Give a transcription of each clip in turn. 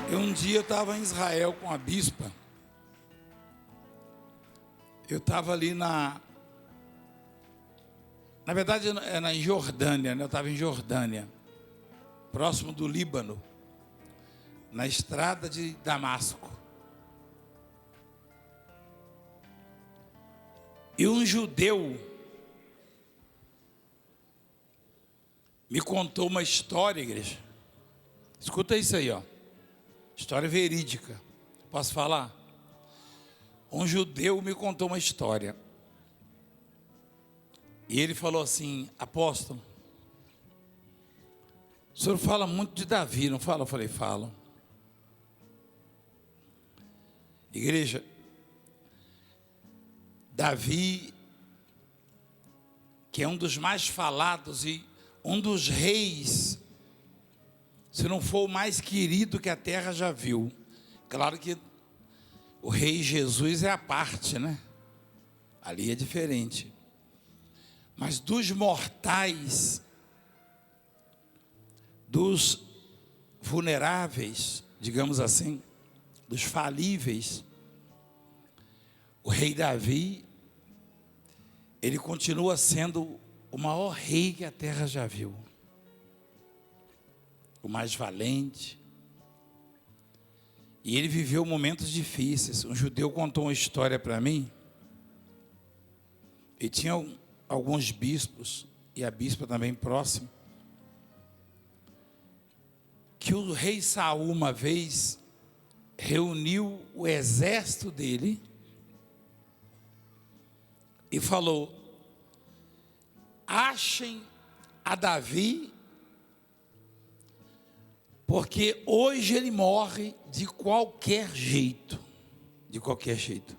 Um dia eu estava em Israel com a bispa. Eu estava ali na verdade era em Jordânia, né? Eu estava em Jordânia, próximo do Líbano, na estrada de Damasco. E um judeu me contou uma história, igreja. Escuta isso aí, ó. História verídica. Posso falar? Um judeu me contou uma história. E ele falou assim: apóstolo, o senhor fala muito de Davi, não fala? Eu falei: falo. Igreja, Davi, que é um dos mais falados e um dos reis, se não for o mais querido que a terra já viu. Claro que o rei Jesus é a parte, né? Ali é diferente. Mas dos mortais, dos vulneráveis, digamos assim, dos falíveis, o rei Davi, ele continua sendo o maior rei que a terra já viu. O mais valente. E ele viveu momentos difíceis. Um judeu contou uma história para mim. E tinha alguns bispos, e a bispa também próximo, que o rei Saul uma vez reuniu o exército dele e falou: achem a Davi, porque hoje ele morre de qualquer jeito. De qualquer jeito.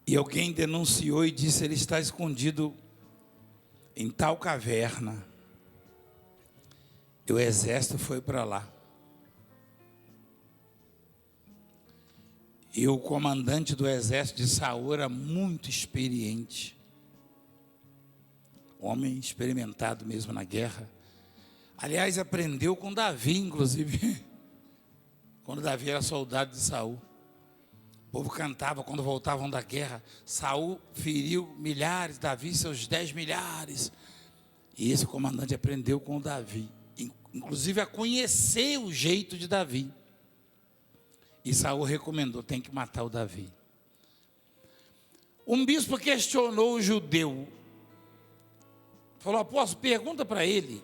E alguém denunciou e disse: ele está escondido em tal caverna. E o exército foi para lá. E o comandante do exército de Saul era muito experiente. Homem experimentado mesmo na guerra. Aliás, aprendeu com Davi, inclusive. Quando Davi era soldado de Saul. O povo cantava quando voltavam da guerra: Saul feriu milhares, Davi seus 10 milhares. E esse comandante aprendeu com Davi, inclusive a conhecer o jeito de Davi. E Saul recomendou: tem que matar o Davi. Um bispo questionou o judeu. Falou: apóstolo, pergunta para ele,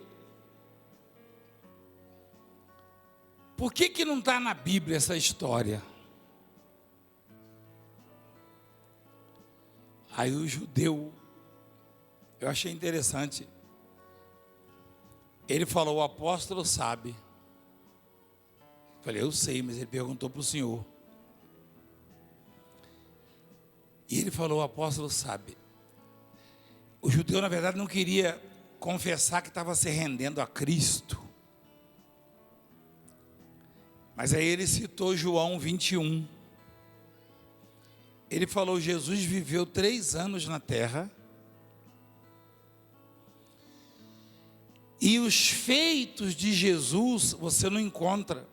por que não está na Bíblia essa história? Aí o judeu, eu achei interessante, ele falou: o apóstolo sabe. Eu falei: eu sei, mas ele perguntou para o senhor. E ele falou: o apóstolo sabe. O judeu, na verdade, não queria confessar que estava se rendendo a Cristo. Mas aí ele citou João 21. Ele falou: Jesus viveu 3 anos na terra. E os feitos de Jesus você não encontra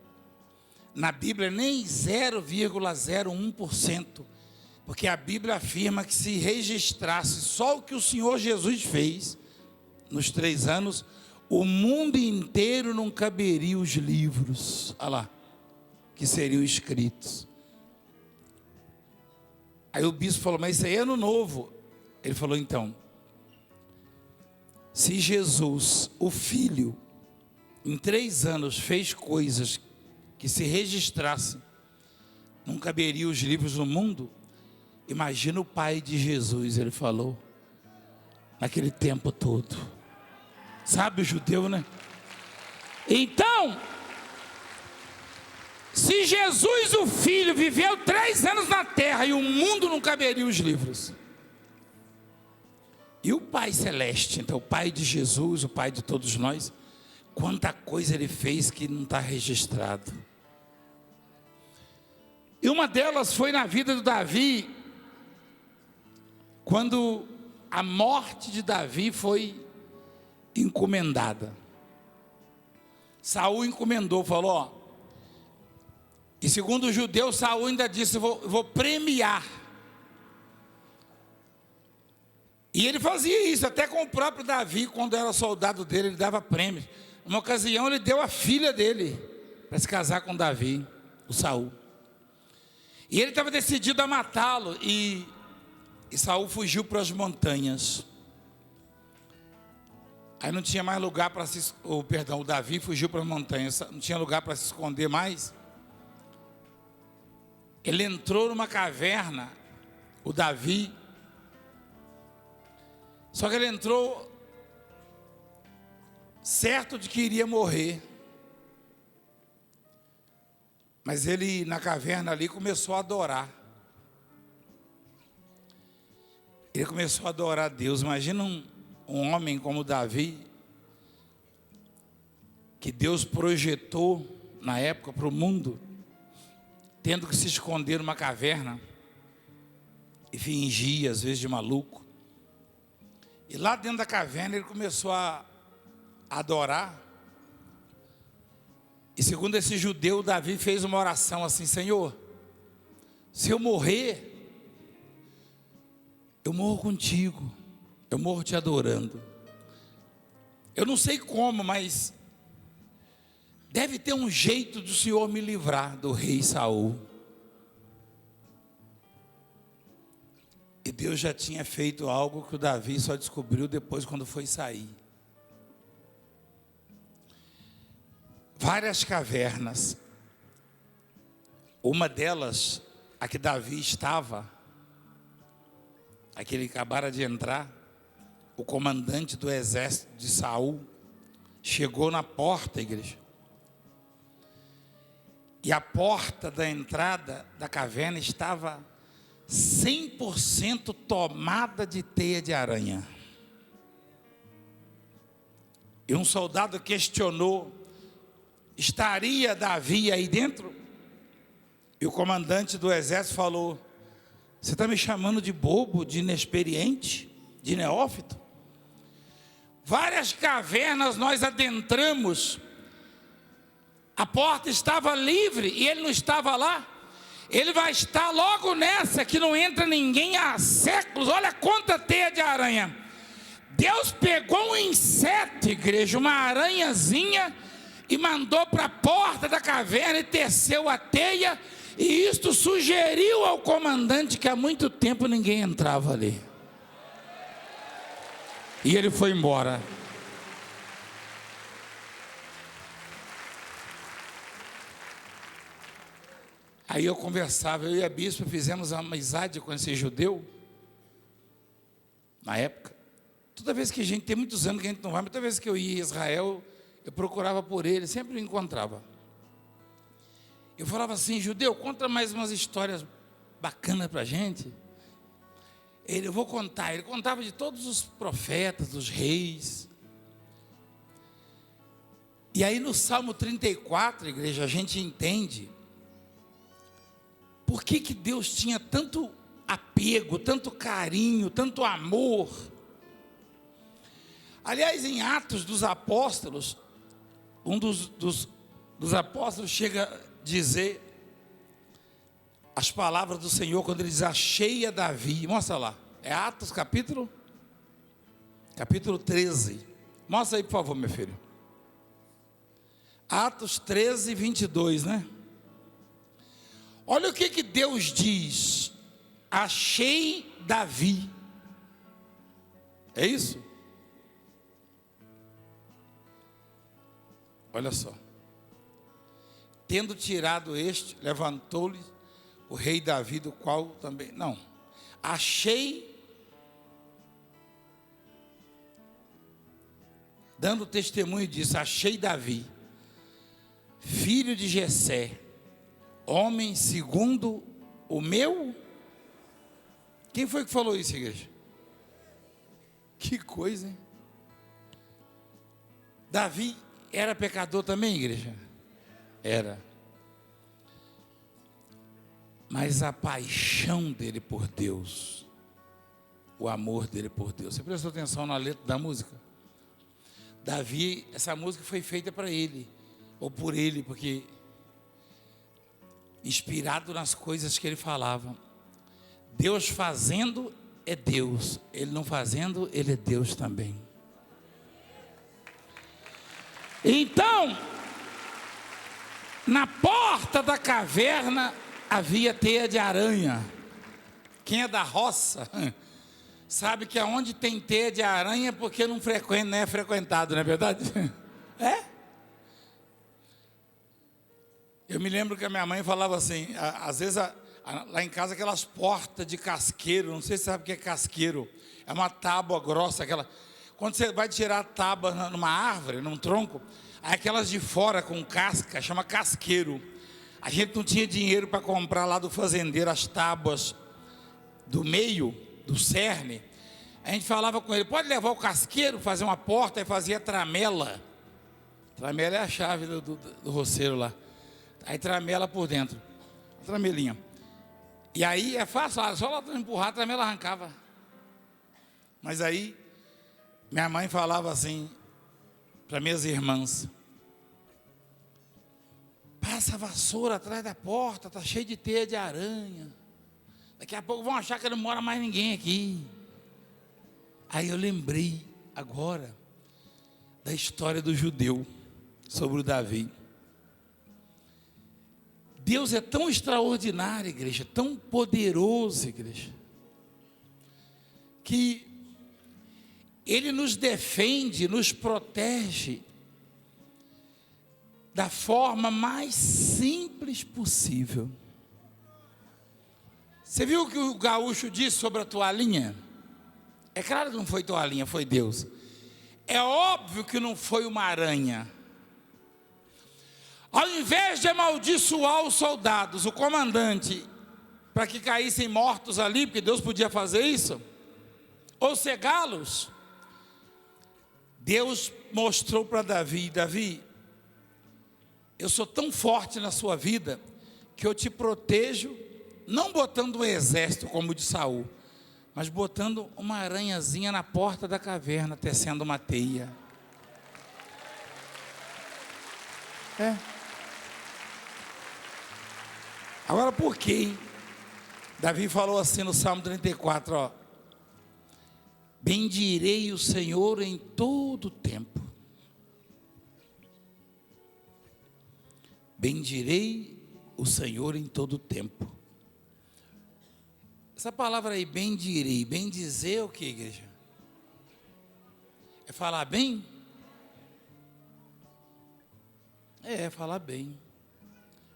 na Bíblia nem 0,01%. Porque a Bíblia afirma que se registrasse só o que o Senhor Jesus fez nos 3 anos, o mundo inteiro não caberia os livros, olha lá, que seriam escritos. Aí o bispo falou: mas isso aí é ano novo. Ele falou: então, se Jesus, o Filho, em 3 anos fez coisas que se registrassem, não caberiam os livros no mundo, imagina o pai de Jesus, ele falou, naquele tempo todo. Sabe o judeu, né? Então, se Jesus, o Filho, viveu 3 anos na terra e o mundo não caberia os livros, e o Pai Celeste, então o Pai de Jesus, o Pai de todos nós, quanta coisa ele fez que não está registrado. E uma delas foi na vida do Davi, quando a morte de Davi foi encomendada. Saul encomendou, falou: ó, E segundo os judeus, Saul ainda disse: vou premiar. E ele fazia isso até com o próprio Davi, quando era soldado dele, ele dava prêmios. Uma ocasião ele deu a filha dele para se casar com Davi, o Saul. E ele estava decidido a matá-lo, e Saul fugiu para as montanhas. Aí não tinha mais lugar para o Davi fugiu para as montanhas, não tinha lugar para se esconder mais. Ele entrou numa caverna, o Davi. Só que ele entrou certo de que iria morrer. Mas ele, na caverna ali, começou a adorar. Ele começou a adorar a Deus. Imagina um homem como Davi, que Deus projetou na época para o mundo, tendo que se esconder numa caverna e fingir, às vezes, de maluco. E lá dentro da caverna ele começou a adorar. E segundo esse judeu, Davi fez uma oração assim: Senhor, se eu morrer, eu morro contigo, eu morro te adorando. Eu não sei como, mas deve ter um jeito do Senhor me livrar do rei Saul. E Deus já tinha feito algo que o Davi só descobriu depois, quando foi sair. Várias cavernas. Uma delas, a que Davi estava, a que ele acabara de entrar, o comandante do exército de Saul chegou na porta, igreja. E a porta da entrada da caverna estava 100% tomada de teia de aranha. E um soldado questionou: estaria Davi aí dentro? E o comandante do exército falou: você está me chamando de bobo, de inexperiente, de neófito? Várias cavernas nós adentramos, a porta estava livre e ele não estava lá. Ele vai estar logo nessa que não entra ninguém há séculos. Olha quanta teia de aranha. Deus pegou um inseto, igreja, uma aranhazinha, e mandou para a porta da caverna e teceu a teia. E isto sugeriu ao comandante que há muito tempo ninguém entrava ali. E ele foi embora. Aí eu conversava, eu e a bispa fizemos amizade com esse judeu, na época. Toda vez que a gente, tem muitos anos que a gente não vai, mas toda vez que eu ia a Israel, eu procurava por ele, sempre o encontrava. Eu falava assim: judeu, conta mais umas histórias bacanas para a gente. Eu vou contar. Ele contava de todos os profetas, dos reis. E aí no Salmo 34, igreja, a gente entende por que Deus tinha tanto apego, tanto carinho, tanto amor. Aliás, em Atos dos Apóstolos, um dos apóstolos chega a dizer as palavras do Senhor quando ele diz: achei a Davi. Mostra lá, é Atos capítulo 13. Mostra aí, por favor, meu filho. Atos 13, 22, né? Olha o que Deus diz: achei Davi. É isso? Olha só. Tendo tirado este, levantou-lhe o rei Davi, do qual também... Não. Achei, dando testemunho disso, achei Davi, filho de Jessé, homem segundo o meu... Quem foi que falou isso, igreja? Que coisa, hein? Davi era pecador também, igreja? Era. Mas a paixão dele por Deus, o amor dele por Deus. Você prestou atenção na letra da música? Davi, essa música foi feita para ele, ou por ele, porque inspirado nas coisas que ele falava. Deus fazendo é Deus, ele não fazendo, ele é Deus também. Então, na porta da caverna havia teia de aranha. Quem é da roça sabe que aonde tem teia de aranha é porque não é frequentado, não é verdade? É? Eu me lembro que a minha mãe falava assim, às vezes lá em casa aquelas portas de casqueiro, não sei se você sabe o que é casqueiro, é uma tábua grossa, quando você vai tirar a tábua numa árvore, num tronco, aí aquelas de fora com casca, chama casqueiro. A gente não tinha dinheiro para comprar lá do fazendeiro as tábuas do meio, do cerne. A gente falava com ele, pode levar o casqueiro, fazer uma porta, e fazia tramela. Tramela é a chave do roceiro lá. Aí tramela por dentro, a tramelinha. E aí é fácil, só lá empurrar, a tramela arrancava. Mas aí, minha mãe falava assim, para minhas irmãs, passa a vassoura atrás da porta, está cheio de teia de aranha. Daqui a pouco vão achar que não mora mais ninguém aqui. Aí eu lembrei agora da história do judeu sobre o Davi. Deus é tão extraordinário, igreja, tão poderoso, igreja, que Ele nos defende, nos protege da forma mais simples possível. Você viu o que o gaúcho disse sobre a toalhinha? É claro que não foi toalhinha, foi Deus. É óbvio que não foi uma aranha. Ao invés de amaldiçoar os soldados, o comandante, para que caíssem mortos ali, porque Deus podia fazer isso, ou cegá-los, Deus mostrou para Davi, Davi, eu sou tão forte na sua vida, que eu te protejo, não botando um exército como o de Saul, mas botando uma aranhazinha na porta da caverna, tecendo uma teia. É. Agora por que Davi falou assim no Salmo 34, ó, bendirei o Senhor em todo o tempo. Bendirei o Senhor em todo o tempo. Essa palavra aí, bendirei, bendizer é o que, igreja? É falar bem? É falar bem.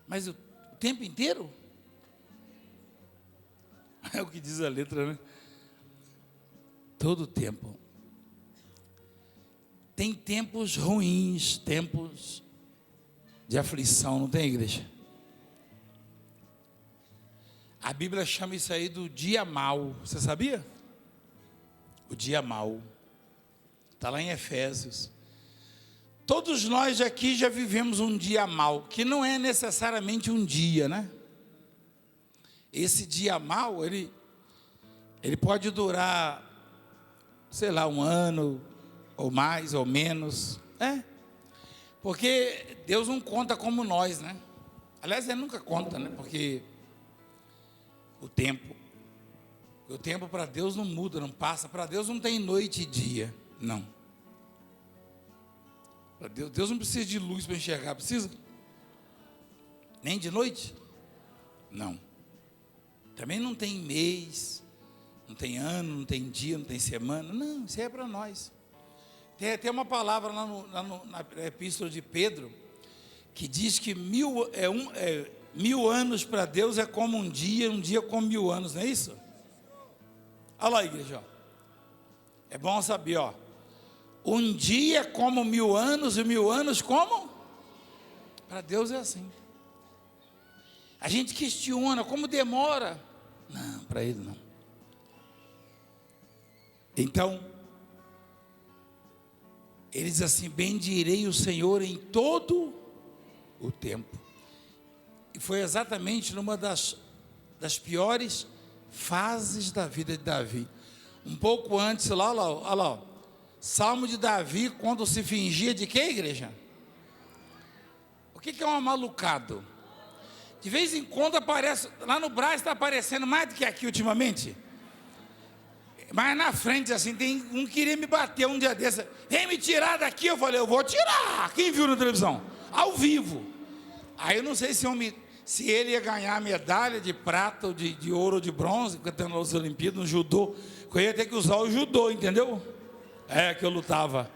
Mas o tempo inteiro? É o que diz a letra, né? Todo o tempo. Tem tempos ruins, tempos de aflição, não tem, igreja? A Bíblia chama isso aí do dia mau. Você sabia? O dia mau. Está lá em Efésios. Todos nós aqui já vivemos um dia mau, que não é necessariamente um dia, né? Esse dia mau, ele pode durar, sei lá, um ano, ou mais, ou menos, porque Deus não conta como nós, né? Aliás, Ele nunca conta, né? Porque o tempo para Deus não muda, não passa. Para Deus não tem noite e dia, não. Para Deus não precisa de luz para enxergar, precisa? Nem de noite? Não. Também não tem mês, não tem ano, não tem dia, não tem semana. Não, isso é para nós. Tem uma palavra lá na epístola de Pedro, que diz que 1000 anos para Deus é como um dia como 1000 anos, não é isso? Olha lá, igreja, ó. É bom saber, ó. Um dia como 1000 anos e 1000 anos como? Para Deus é assim. A gente questiona, como demora? Não, para Ele não. Então, Ele diz assim, bendirei o Senhor em todo o tempo. E foi exatamente numa das piores fases da vida de Davi. Um pouco antes, olha lá, Salmo de Davi, quando se fingia de quê, igreja? O que é um amalucado? De vez em quando aparece, lá no Brás está aparecendo mais do que aqui ultimamente. Mas na frente, assim, tem um que queria me bater um dia desse. Vem me tirar daqui. Eu falei, eu vou tirar. Quem viu na televisão? Ao vivo. Aí eu não sei se ele ia ganhar medalha de prata, ou de ouro ou de bronze, cantando nas Olimpíadas, no judô. Eu ia ter que usar o judô, entendeu? É, que eu lutava.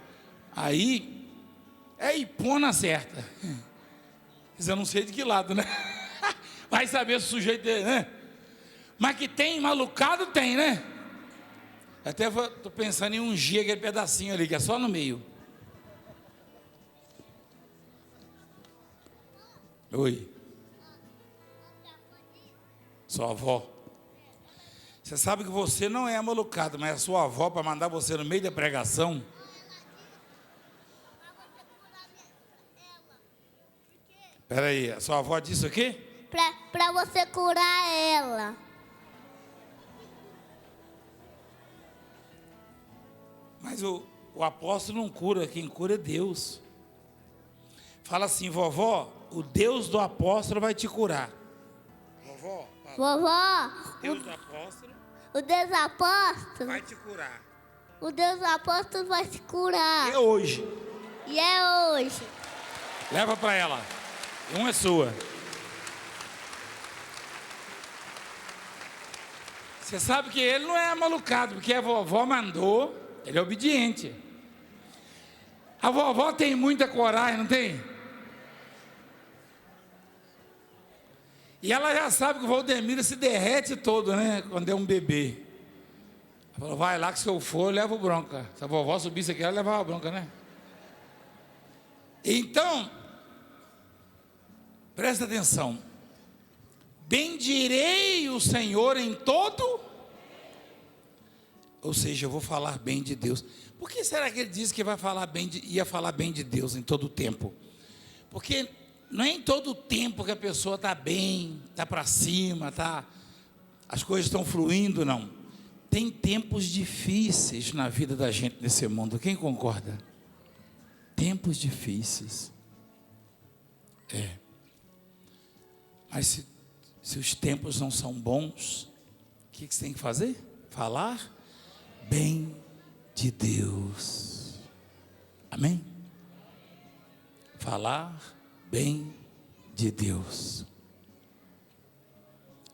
Aí, ipona certa. Mas eu não sei de que lado, né? Vai saber se o sujeito é, né? Mas que tem malucado, tem, né? Até estou pensando em ungir aquele pedacinho ali, que é só no meio. Oi. Sua avó. Você sabe que você não é malucado, mas a sua avó, para mandar você no meio da pregação. Espera aí, a sua avó disse o quê? Para você curar ela. Mas o apóstolo não cura, quem cura é Deus. Fala assim, vovó, o Deus do apóstolo vai te curar. Vovó, Vovó, Deus do apóstolo o Deus do apóstolo, vai te curar. o Deus do apóstolo vai te curar. É hoje. E é hoje. Leva para ela. Uma é sua. Você sabe que ele não é malucado, porque a vovó mandou, ele é obediente. A vovó tem muita coragem, não tem? E ela já sabe que o Valdemiro se derrete todo, né? Quando é um bebê. Ela falou, vai lá que se eu for, eu levo bronca. Se a vovó subisse aqui, ela levava bronca, né? Então, presta atenção. Bendirei o Senhor em todo. Ou seja, eu vou falar bem de Deus. Por que será que ele disse que ia falar bem de Deus em todo o tempo? Porque não é em todo o tempo que a pessoa está bem, está para cima, as coisas estão fluindo, não. Tem tempos difíceis na vida da gente nesse mundo. Quem concorda? Tempos difíceis. Mas se os tempos não são bons, o que você tem que fazer? Falar bem de Deus. Amém? Falar bem de Deus.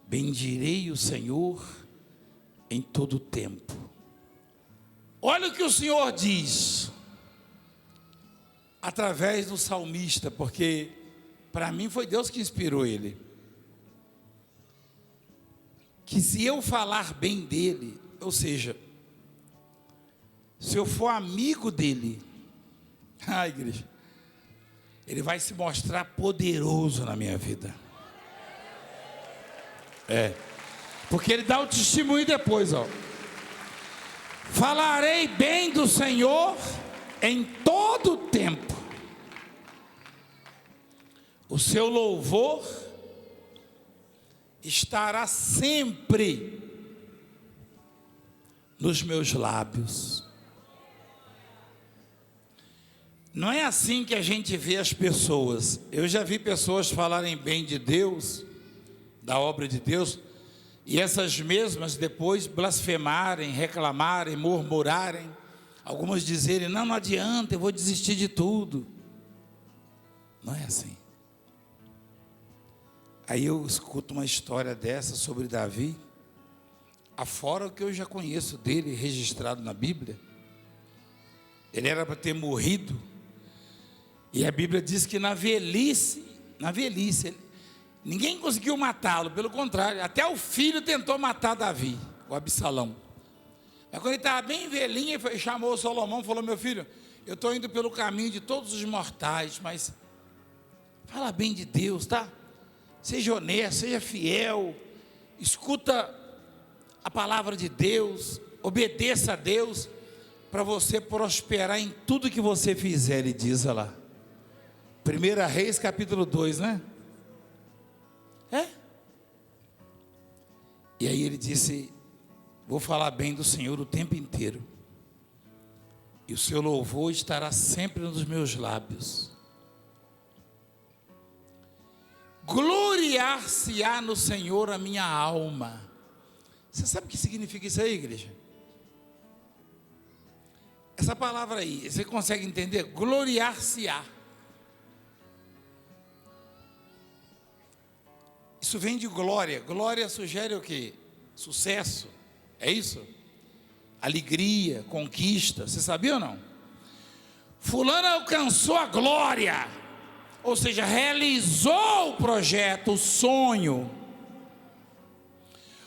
Bendirei o Senhor em todo o tempo. Olha o que o Senhor diz através do salmista, porque para mim foi Deus que inspirou ele. Que se eu falar bem dele, ou seja, se eu for amigo dele, igreja, ele vai se mostrar poderoso na minha vida. Porque ele dá o testemunho depois, ó. Falarei bem do Senhor em todo o tempo. O seu louvor estará sempre nos meus lábios. Não é assim que a gente vê as pessoas. Eu já vi pessoas falarem bem de Deus, da obra de Deus, e essas mesmas depois blasfemarem, reclamarem, murmurarem, algumas dizerem, não adianta, eu vou desistir de tudo. Não é assim. Aí eu escuto uma história dessa sobre Davi, afora o que eu já conheço dele, registrado na Bíblia. Ele era para ter morrido, e a Bíblia diz que na velhice, ninguém conseguiu matá-lo, pelo contrário, até o filho tentou matar Davi, o Absalão. Mas quando ele estava bem velhinho, ele chamou o Salomão e falou, meu filho, eu estou indo pelo caminho de todos os mortais, mas fala bem de Deus, tá? Seja honesto, seja fiel, escuta a palavra de Deus, obedeça a Deus, para você prosperar em tudo que você fizer, ele diz lá. 1 Reis capítulo 2, né? E aí ele disse, vou falar bem do Senhor o tempo inteiro, e o seu louvor estará sempre nos meus lábios. gloriar-se-á no Senhor a minha alma. Você sabe o que significa isso aí, igreja? Essa palavra aí, você consegue entender? Gloriar-se-á. Isso vem de glória. Glória sugere o quê? Sucesso. É isso? Alegria, conquista. Você sabia ou não? Fulano alcançou a glória. Ou seja, realizou o projeto, o sonho.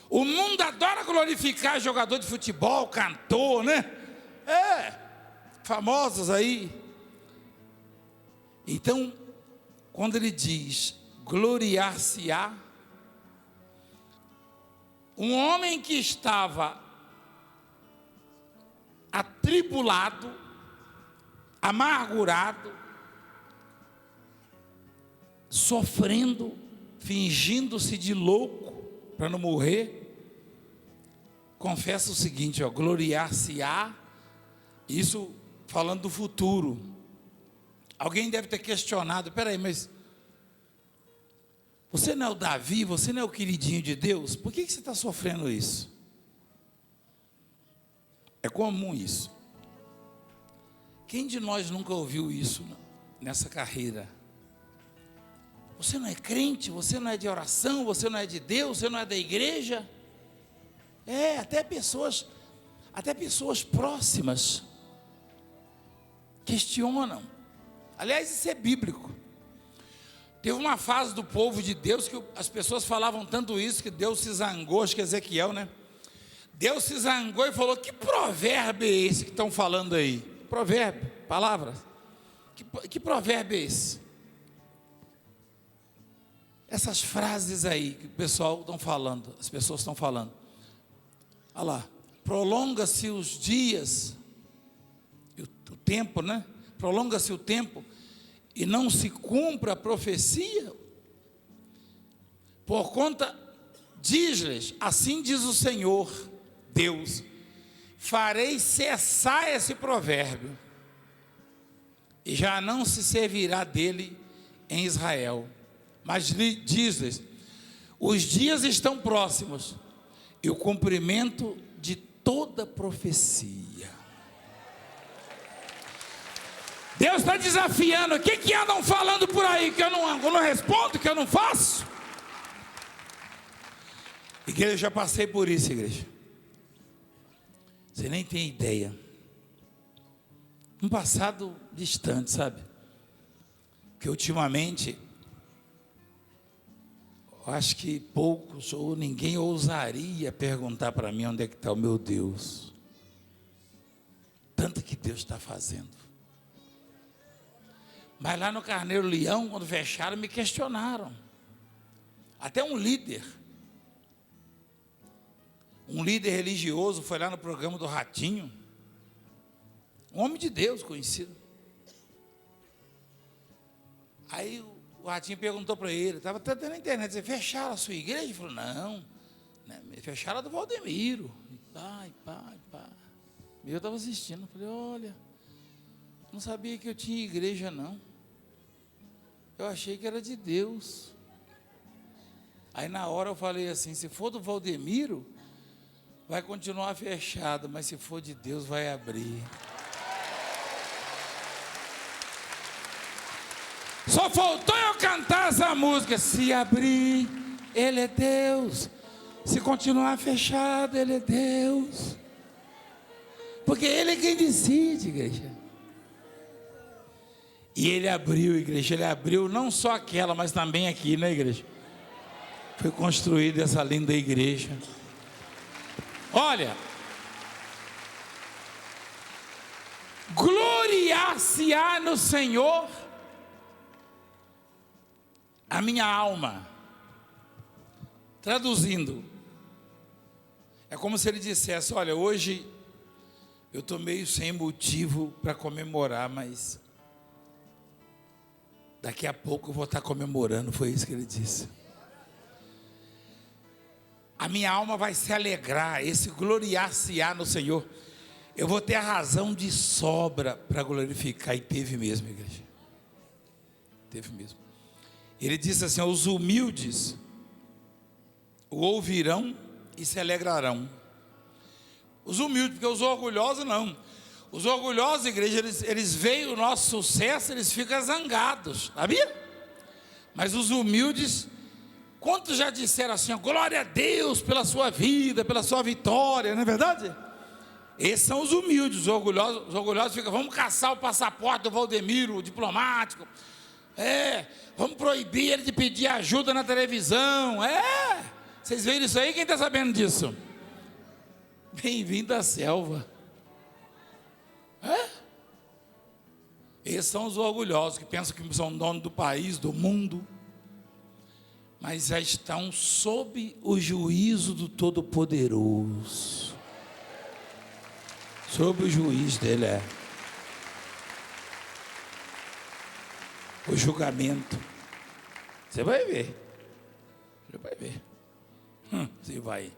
O mundo adora glorificar jogador de futebol, cantor, né? Famosos aí. Então, quando ele diz gloriar-se-á, um homem que estava atribulado, amargurado, sofrendo, fingindo-se de louco para não morrer, confessa o seguinte, ó, gloriar-se-á, isso falando do futuro. Alguém deve ter questionado, peraí, mas você não é o Davi, você não é o queridinho de Deus? Por que você está sofrendo isso? É comum isso. Quem de nós nunca ouviu isso nessa carreira? Você não é crente, você não é de oração, você não é de Deus, você não é da igreja? Até pessoas próximas questionam. Aliás, isso é bíblico. Teve uma fase do povo de Deus que as pessoas falavam tanto isso que Deus se zangou, acho que é Ezequiel, né? Deus se zangou e falou: que provérbio é esse que estão falando aí? Provérbio, palavras. Que provérbio é esse? Essas frases aí que o pessoal estão falando, as pessoas estão falando. Olha lá, prolonga-se os dias, o tempo, né? Prolonga-se o tempo e não se cumpra a profecia. Por conta, diz-lhes, assim diz o Senhor, Deus, farei cessar esse provérbio, e já não se servirá dele em Israel. Mas diz-lhes, os dias estão próximos, e o cumprimento de toda profecia. Deus está desafiando. O que andam falando por aí que eu não respondo, que eu não faço? Igreja, eu já passei por isso, igreja. Você nem tem ideia. Um passado distante, sabe? Que ultimamente, eu acho que poucos ou ninguém ousaria perguntar para mim onde é que está o meu Deus. Tanto que Deus está fazendo. Mas lá no Carneiro Leão, quando fecharam, me questionaram. Até um líder religioso foi lá no programa do Ratinho. Um homem de Deus conhecido. Aí o Ratinho perguntou para ele, estava até na internet, você fecharam a sua igreja? Ele falou, não, fecharam a do Valdemiro. E pá. E eu estava assistindo, falei, olha, não sabia que eu tinha igreja não. Eu achei que era de Deus. Aí na hora eu falei assim, se for do Valdemiro, vai continuar fechado, mas se for de Deus, vai abrir. Só faltou eu cantar essa música, se abrir, Ele é Deus. Se continuar fechado, Ele é Deus. Porque Ele é quem decide, igreja. E Ele abriu, igreja, Ele abriu não só aquela, mas também aqui, né, igreja? Foi construída essa linda igreja. Olha, gloriar-se-á no Senhor a minha alma. Traduzindo, é como se ele dissesse, olha, hoje eu estou meio sem motivo para comemorar, mas daqui a pouco eu vou estar comemorando, foi isso que ele disse. A minha alma vai se alegrar, esse gloriar-se-á no Senhor. Eu vou ter a razão de sobra para glorificar, e teve mesmo, igreja. Teve mesmo. Ele disse assim: os humildes o ouvirão e se alegrarão. Os humildes, porque os orgulhosos não. Os orgulhosos, igreja, eles veem o nosso sucesso, eles ficam zangados, sabia? Mas os humildes, quantos já disseram assim: glória a Deus pela sua vida, pela sua vitória, não é verdade? Esses são os humildes. Os orgulhosos ficam: vamos caçar o passaporte do Valdemiro, o diplomático. Vamos proibir ele de pedir ajuda na televisão. Vocês viram isso aí? Quem está sabendo disso? Bem-vindo à selva. Esses são os orgulhosos, que pensam que são dono do país, do mundo, mas já estão sob o juízo do Todo-Poderoso. Sob o juiz dele, o julgamento. Você vai ver. Você vai ver. Você vai.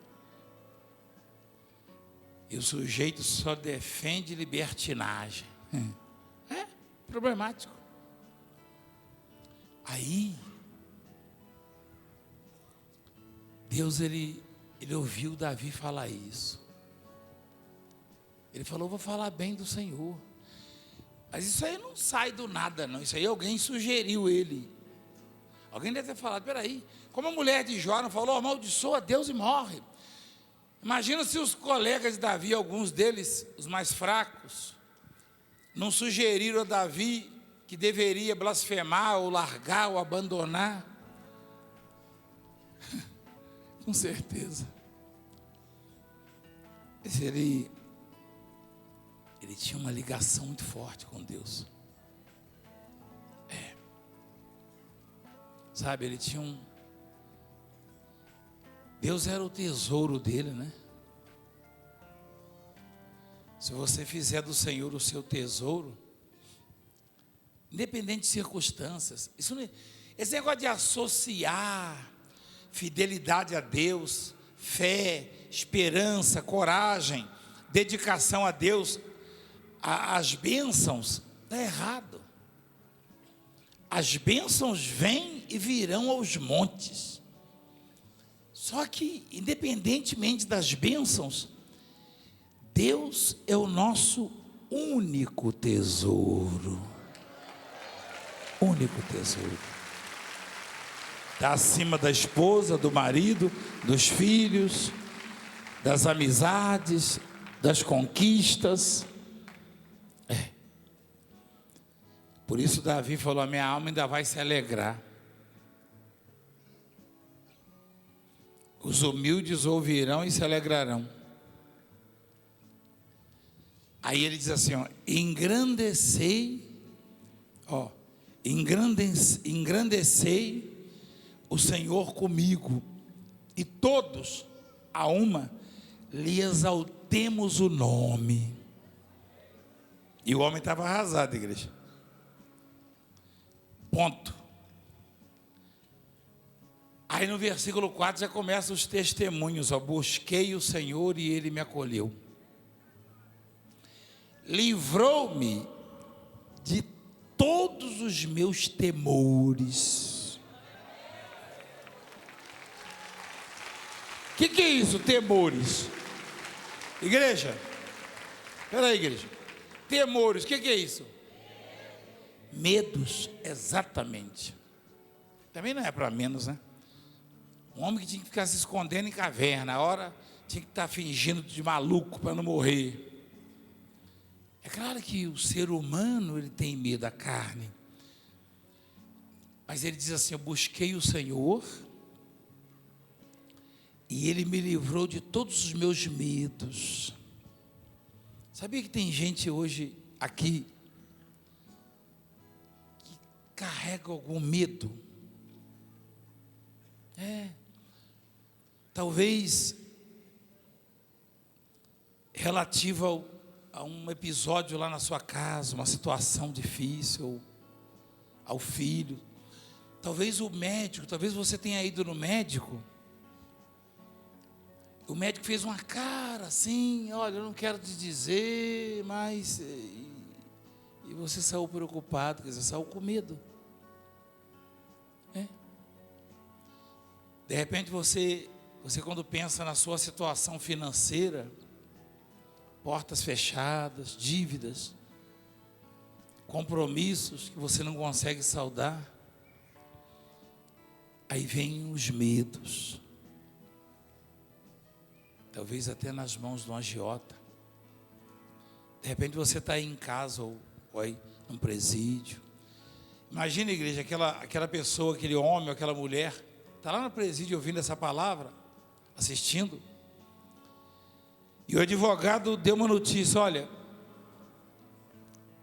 E o sujeito só defende libertinagem. Problemático. Aí, Deus, ele ouviu Davi falar isso. Ele falou: vou falar bem do Senhor. Mas isso aí não sai do nada, não. Isso aí alguém sugeriu ele. Alguém deve ter falado: peraí, como a mulher de Jó não falou: amaldiçoa Deus e morre. Imagina se os colegas de Davi, alguns deles, os mais fracos, não sugeriram a Davi que deveria blasfemar, ou largar, ou abandonar. Com certeza. Ele tinha uma ligação muito forte com Deus. Sabe, ele tinha Deus era o tesouro dele, né? Se você fizer do Senhor o seu tesouro, independente de circunstâncias, esse negócio de associar fidelidade a Deus, fé, esperança, coragem, dedicação a Deus, as bênçãos, está errado. As bênçãos vêm e virão aos montes. Só que, independentemente das bênçãos, Deus é o nosso único tesouro. Único tesouro. Está acima da esposa, do marido, dos filhos, das amizades, das conquistas. Por isso Davi falou: a minha alma ainda vai se alegrar. Os humildes ouvirão e se alegrarão. Aí ele diz assim: engrandecei o Senhor comigo, e todos a uma lhe exaltemos o nome. E o homem estava arrasado, igreja. Ponto. Aí no versículo 4 já começam os testemunhos: busquei o Senhor e Ele me acolheu, livrou-me de todos os meus temores. O que é isso, temores? Igreja, espera aí, igreja. Temores, o que é isso? Medos, exatamente. Também não é para menos, né? Um homem que tinha que ficar se escondendo em caverna, a hora tinha que estar fingindo de maluco para não morrer. É claro que o ser humano, ele tem medo da carne. Mas ele diz assim: eu busquei o Senhor e Ele me livrou de todos os meus medos. Sabia que tem gente hoje aqui que carrega algum medo? Talvez relativo a um episódio lá na sua casa, uma situação difícil, ao filho. Talvez o médico, talvez você tenha ido no médico, o médico fez uma cara assim: olha, eu não quero te dizer, mas... E você saiu preocupado, quer dizer, saiu com medo. De repente você quando pensa na sua situação financeira, portas fechadas, dívidas, compromissos que você não consegue saldar, aí vem os medos, talvez até nas mãos de um agiota. De repente você está aí em casa ou aí num presídio. Imagina, igreja, aquela pessoa, aquele homem, aquela mulher, está lá no presídio ouvindo essa palavra, assistindo. E o advogado deu uma notícia: olha,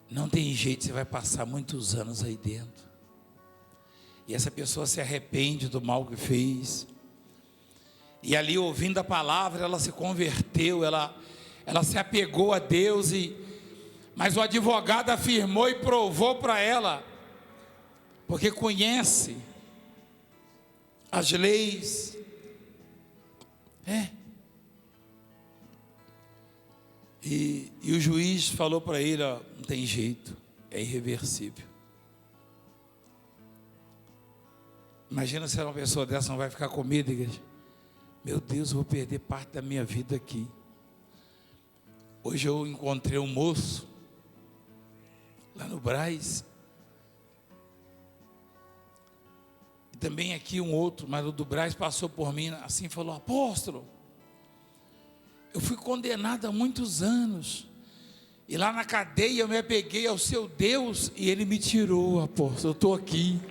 não tem jeito, você vai passar muitos anos aí dentro. E essa pessoa se arrepende do mal que fez. E ali, ouvindo a palavra, ela se converteu, ela se apegou a Deus. Mas o advogado afirmou e provou para ela, porque conhece as leis. E o juiz falou para ele: ó, não tem jeito, é irreversível. Imagina se uma pessoa dessa não vai ficar com medo, igreja. Meu Deus, eu vou perder parte da minha vida aqui. Hoje eu encontrei um moço lá no Brás, e também aqui um outro, mas o do Brás passou por mim assim e falou: apóstolo, eu fui condenado há muitos anos, e lá na cadeia eu me apeguei ao seu Deus, e Ele me tirou, apóstolo, eu estou aqui.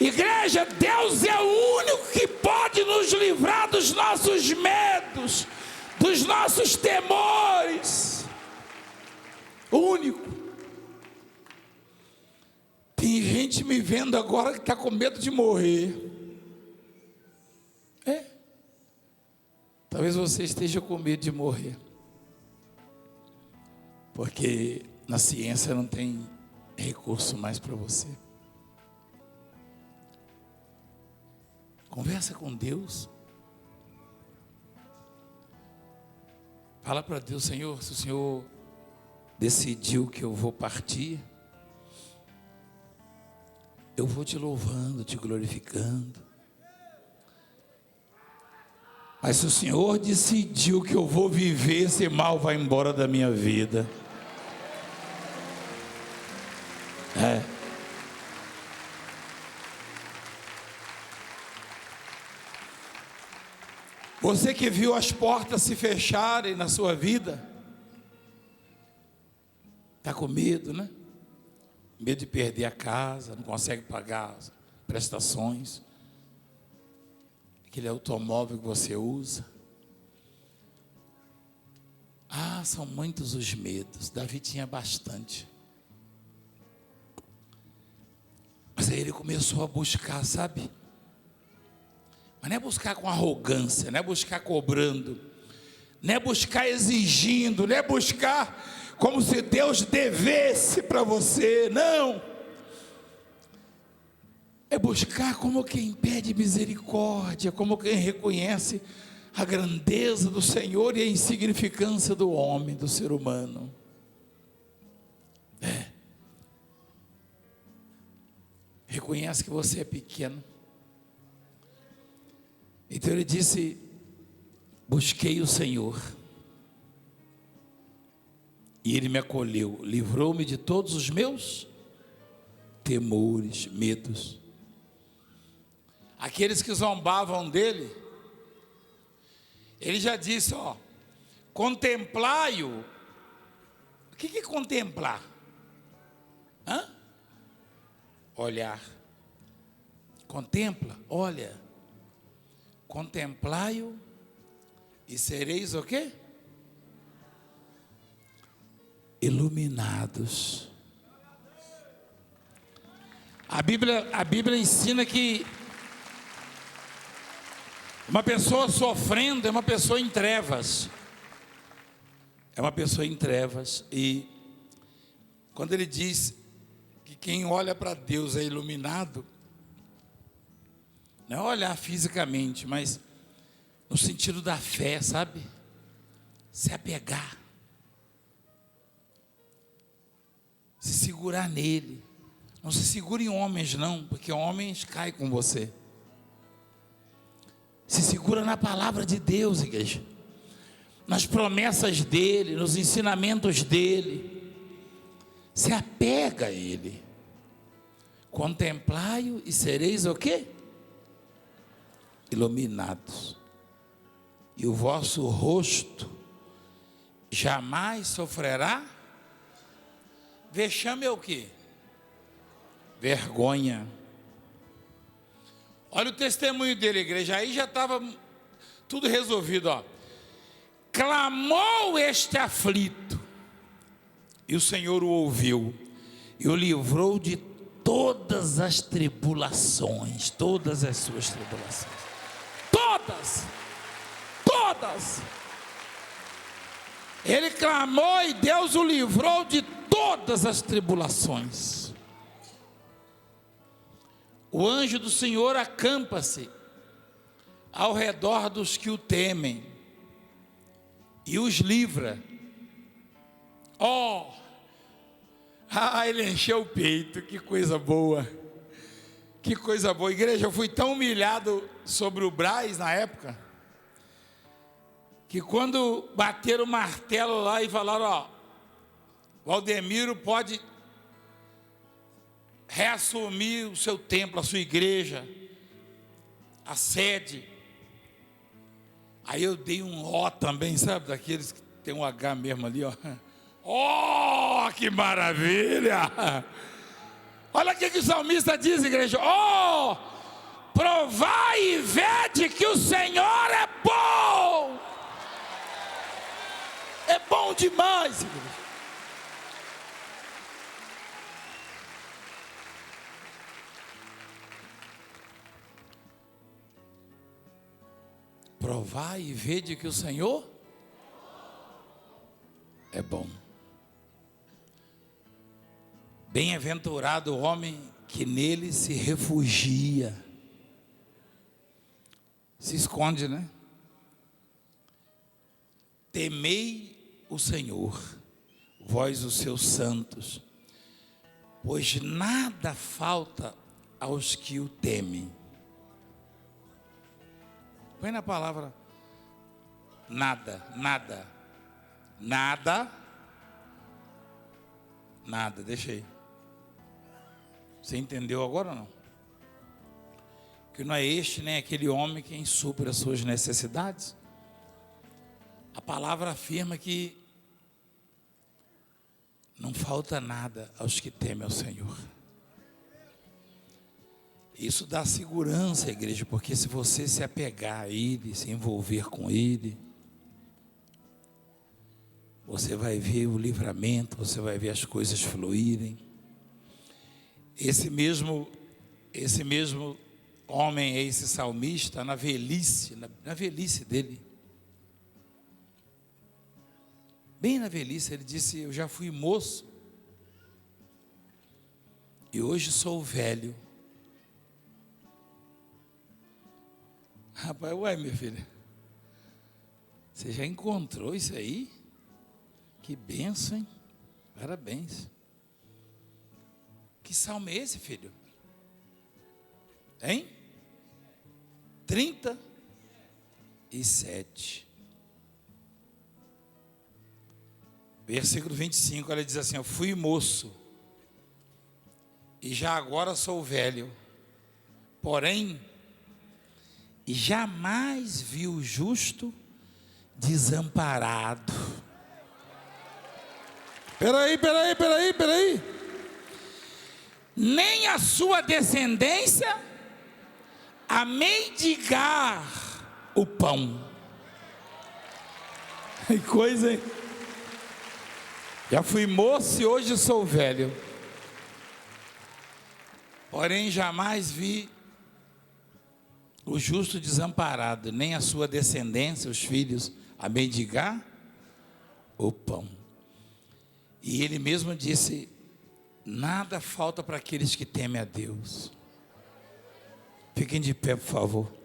Igreja, Deus é o único que pode nos livrar dos nossos medos, dos nossos temores. O único. Tem gente me vendo agora que está com medo de morrer. Talvez você esteja com medo de morrer, porque na ciência não tem recurso mais para você. Conversa com Deus. Fala para Deus: Senhor, se o Senhor decidiu que eu vou partir, eu vou te louvando, te glorificando. Mas se o Senhor decidiu que eu vou viver, esse mal vai embora da minha vida. Você que viu as portas se fecharem na sua vida, está com medo, né? Medo de perder a casa, não consegue pagar as prestações, aquele automóvel que você usa. São muitos os medos. Davi tinha bastante. Mas aí ele começou a buscar, sabe? Mas não é buscar com arrogância, não é buscar cobrando, não é buscar exigindo, não é buscar como se Deus devesse para você, não. É buscar como quem pede misericórdia, como quem reconhece a grandeza do Senhor e a insignificância do homem, do ser humano. Reconhece que você é pequeno. Então ele disse: busquei o Senhor, e Ele me acolheu, livrou-me de todos os meus temores, medos. Aqueles que zombavam dele, ele já disse: ó, contemplai-o. O que é contemplar? Olhar. Contempla, olha. Contemplai-o e sereis o quê? Iluminados. A Bíblia ensina que uma pessoa sofrendo é uma pessoa em trevas. É uma pessoa em trevas. E quando ele diz que quem olha para Deus é iluminado, não é olhar fisicamente, mas no sentido da fé, sabe? Se apegar, se segurar nele, Não se segure em homens não, porque homens caem com você. Se segura na palavra de Deus, igreja, nas promessas dele, nos ensinamentos dele. Se apega a ele. Contemplai-o e sereis o quê? Iluminados. E o vosso rosto jamais sofrerá vexame. É o quê? Vergonha. Olha o testemunho dele, igreja. Aí já estava tudo resolvido, ó. Clamou este aflito, e o Senhor o ouviu, e o livrou de todas as tribulações, todas as suas tribulações. Todas. Ele clamou e Deus o livrou de todas as tribulações. O anjo do Senhor acampa-se ao redor dos que o temem e os livra. Ele encheu o peito, que coisa boa. Que coisa boa, igreja. Eu fui tão humilhado sobre o Braz na época, que quando bateram o martelo lá e falaram, Valdemiro pode reassumir o seu templo, a sua igreja, a sede. Aí eu dei um ó também, sabe, daqueles que tem um H mesmo ali, que maravilha! Olha o que o salmista diz, igreja. Provai e vede que o Senhor é bom. É bom demais, igreja. Provai e vede que o Senhor é bom. Bem-aventurado o homem que nele se refugia. Se esconde, né? Temei o Senhor, vós os seus santos, pois nada falta aos que o temem. Põe na palavra nada. Deixa aí. Você entendeu agora ou não? Que não é este nem aquele homem quem supre as suas necessidades. A palavra afirma que não falta nada aos que temem ao Senhor. Isso dá segurança, igreja, porque se você se apegar a Ele, se envolver com Ele, você vai ver o livramento, você vai ver as coisas fluírem. Esse mesmo homem, esse salmista, na velhice dele, bem na velhice, ele disse: eu já fui moço e hoje sou velho. Rapaz, minha filha, você já encontrou isso aí? Que bênção, hein? Parabéns. Que salmo é esse, filho? Hein? 37. Versículo 25, ela diz assim: eu fui moço e já agora sou velho, porém jamais vi o justo desamparado. Peraí. Nem a sua descendência a mendigar o pão. Que coisa, hein? Já fui moço e hoje sou velho, porém jamais vi o justo desamparado, nem a sua descendência, os filhos, a mendigar o pão. E ele mesmo disse: nada falta para aqueles que temem a Deus. Fiquem de pé, por favor.